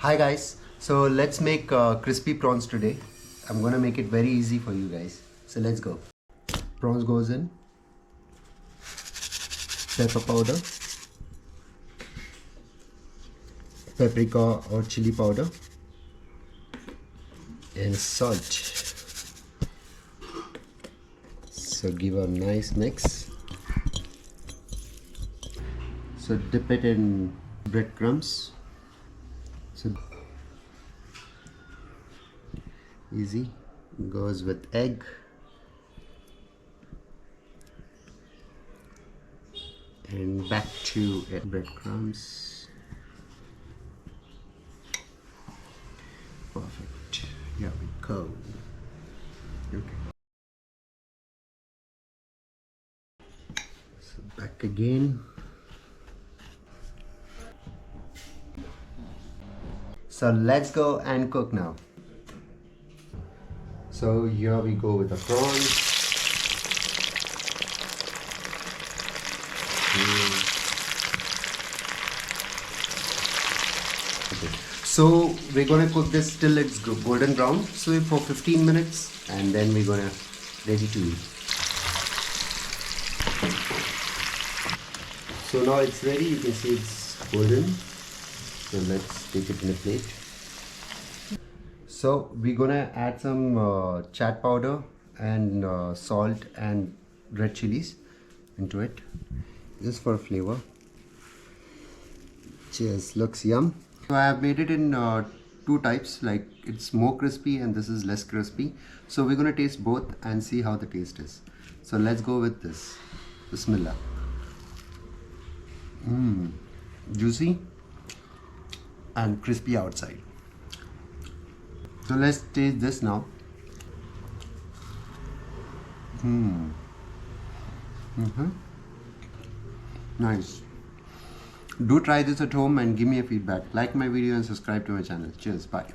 Hi guys, so let's make crispy prawns today. I'm gonna make it very easy for you guys. So let's go. Prawns goes in, pepper powder, paprika or chili powder, and salt. So give a nice mix. So dip it in breadcrumbs. So easy. Goes with egg. And back to breadcrumbs. Perfect. Here we go. Okay. So back again. So let's go and cook now. So here we go with the prawns. Okay. So we're gonna cook this till it's golden brown. So for 15 minutes, and then we're gonna ready to eat. So now it's ready. You can see it's golden. So let's take it in a plate. So we're gonna add some chat powder and salt and red chilies into it, just for flavor. Cheers, looks yum. So I have made it in two types, like it's more crispy and this is less crispy. So we're gonna taste both and see how the taste is. So let's go with this. Bismillah. Juicy and crispy outside. So let's taste this now. Nice. Do try this at home and give me a feedback. Like my video and subscribe to my channel. Cheers. Bye.